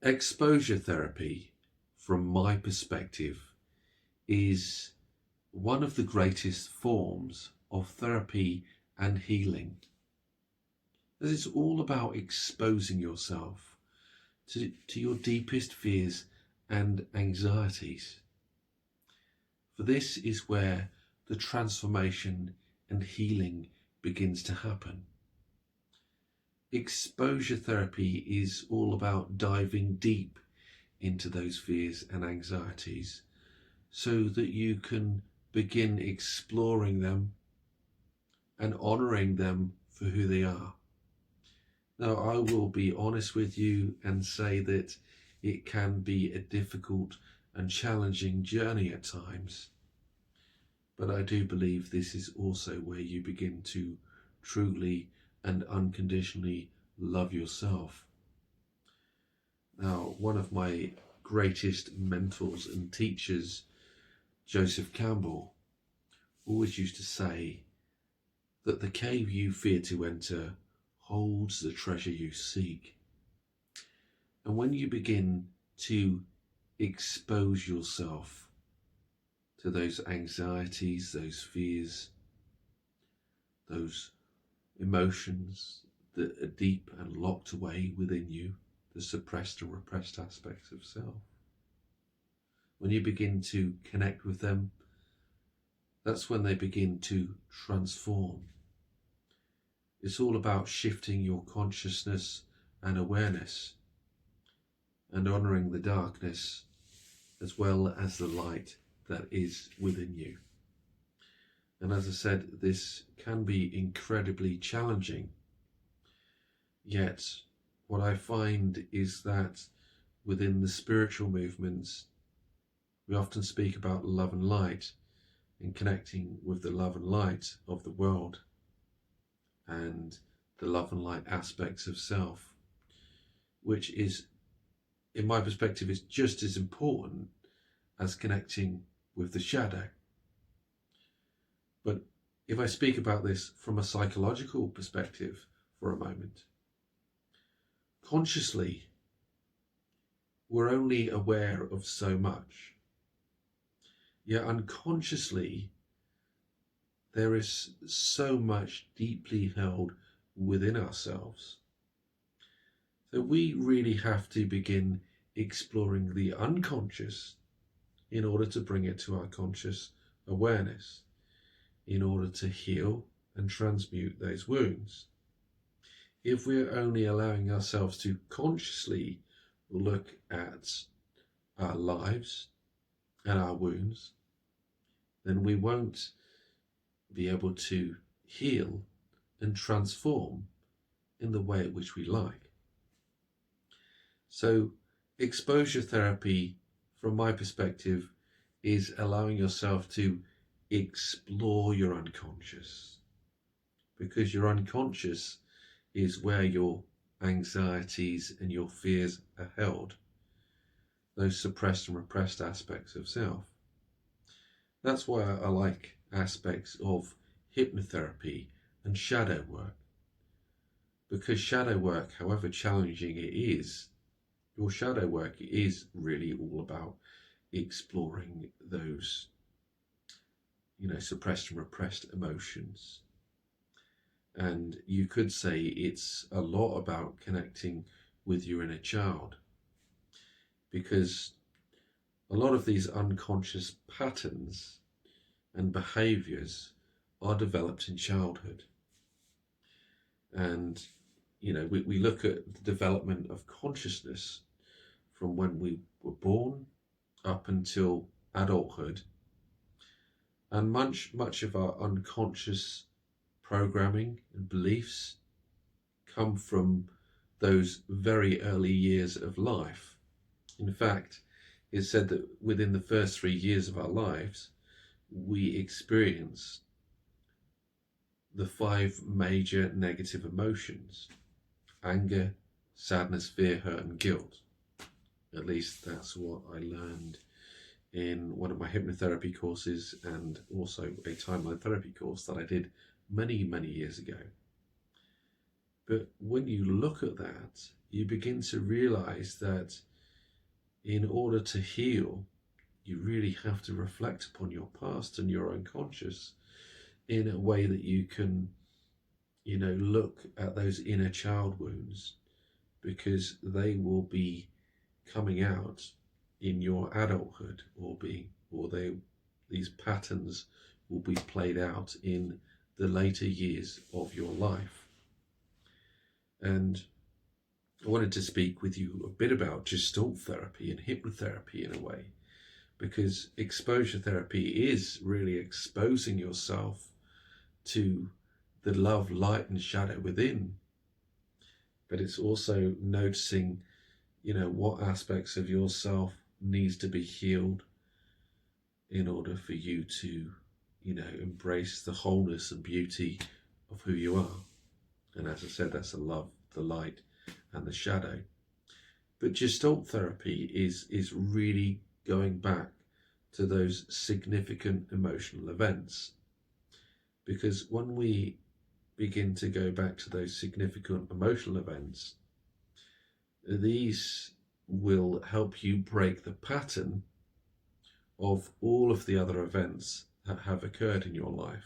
Exposure therapy, from my perspective, is one of the greatest forms of therapy and healing. As it's all about exposing yourself to your deepest fears and anxieties. For this is where the transformation and healing begins to happen. Exposure therapy is all about diving deep into those fears and anxieties so that you can begin exploring them and honoring them for who they are. Now, I will be honest with you and say that it can be a difficult and challenging journey at times, but I do believe this is also where you begin to truly and unconditionally love yourself. Now, one of my greatest mentors and teachers, Joseph Campbell, always used to say that the cave you fear to enter holds the treasure you seek. And when you begin to expose yourself to those anxieties, those fears, those emotions that are deep and locked away within you, the suppressed and repressed aspects of self, when you begin to connect with them, that's when they begin to transform. It's all about shifting your consciousness and awareness and honoring the darkness as well as the light that is within you. And as I said, this can be incredibly challenging. Yet, what I find is that within the spiritual movements, we often speak about love and light and connecting with the love and light of the world and the love and light aspects of self, which is, in my perspective, is just as important as connecting with the shadow. But if I speak about this from a psychological perspective for a moment, consciously, we're only aware of so much. Yet unconsciously, there is so much deeply held within ourselves. So we really have to begin exploring the unconscious in order to bring it to our conscious awareness, in order to heal and transmute those wounds. If we're only allowing ourselves to consciously look at our lives and our wounds, then we won't be able to heal and transform in the way at which we like. So exposure therapy, from my perspective, is allowing yourself to explore your unconscious, because your unconscious is where your anxieties and your fears are held, those suppressed and repressed aspects of self. That's why I like aspects of hypnotherapy and shadow work, because shadow work, however challenging it is, your shadow work is really all about exploring those, suppressed and repressed emotions. And you could say it's a lot about connecting with your inner child, because a lot of these unconscious patterns and behaviors are developed in childhood. And, we look at the development of consciousness from when we were born up until adulthood. And much of our unconscious programming and beliefs come from those very early years of life. In fact, it's said that within the first 3 years of our lives, we experience the 5 major negative emotions: anger, sadness, fear, hurt, and guilt. At least that's what I learned in one of my hypnotherapy courses, and also a timeline therapy course that I did many, many years ago. But when you look at that, you begin to realize that in order to heal, you really have to reflect upon your past and your unconscious in a way that you can, look at those inner child wounds, because they will be coming out in your adulthood, these patterns will be played out in the later years of your life. And I wanted to speak with you a bit about Gestalt therapy and hypnotherapy in a way, because exposure therapy is really exposing yourself to the love, light and shadow within, but it's also noticing, what aspects of yourself needs to be healed in order for you to, embrace the wholeness and beauty of who you are. And as I said, that's the love, the light and the shadow. But Gestalt therapy is really going back to those significant emotional events. Because when we begin to go back to those significant emotional events, these will help you break the pattern of all of the other events that have occurred in your life.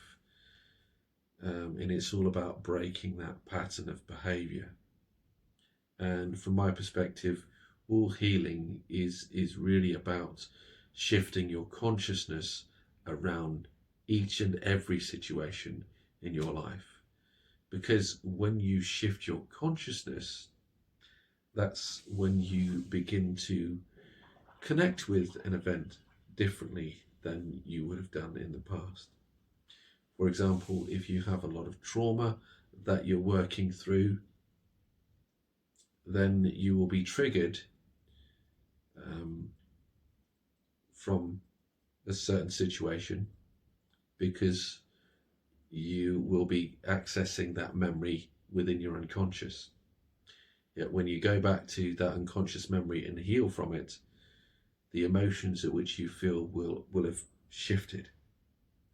And it's all about breaking that pattern of behavior. And from my perspective, all healing is really about shifting your consciousness around each and every situation in your life. Because when you shift your consciousness, that's when you begin to connect with an event differently than you would have done in the past. For example, if you have a lot of trauma that you're working through, then you will be triggered from a certain situation, because you will be accessing that memory within your unconscious. Yet when you go back to that unconscious memory and heal from it, the emotions at which you feel will have shifted.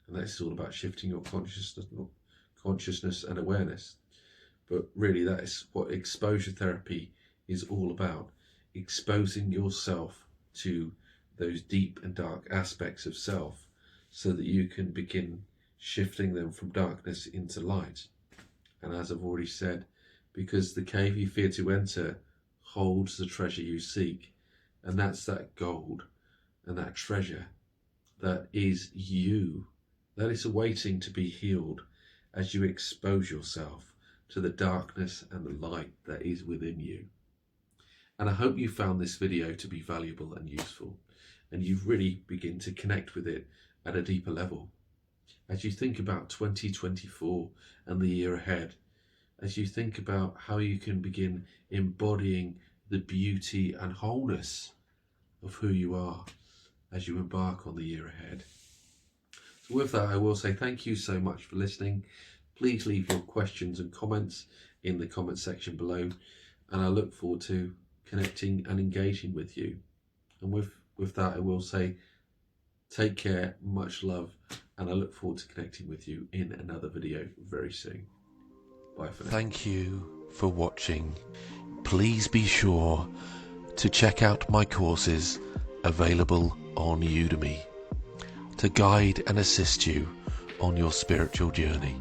And that's all about shifting your consciousness and awareness. But really, that is what exposure therapy is all about. Exposing yourself to those deep and dark aspects of self so that you can begin shifting them from darkness into light. And as I've already said, because the cave you fear to enter holds the treasure you seek. And that's that gold and that treasure that is you, that is awaiting to be healed as you expose yourself to the darkness and the light that is within you. And I hope you found this video to be valuable and useful, and you've really begin to connect with it at a deeper level. As you think about 2024 and the year ahead, as you think about how you can begin embodying the beauty and wholeness of who you are as you embark on the year ahead. So with that, I will say thank you so much for listening. Please leave your questions and comments in the comment section below, and I look forward to connecting and engaging with you. And with that, I will say take care, much love, and I look forward to connecting with you in another video very soon. Bye for now. Thank you for watching. Please be sure to check out my courses available on Udemy to guide and assist you on your spiritual journey.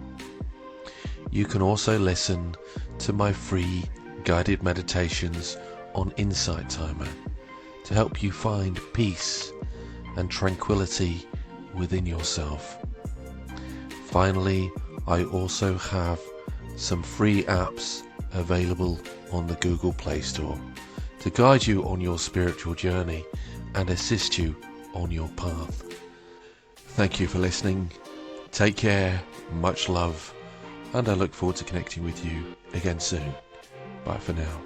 You can also listen to my free guided meditations on Insight Timer to help you find peace and tranquility within yourself. Finally, I also have some free apps available on the Google Play Store to guide you on your spiritual journey and assist you on your path. Thank you for listening. Take care, much love, and I look forward to connecting with you again soon. Bye for now.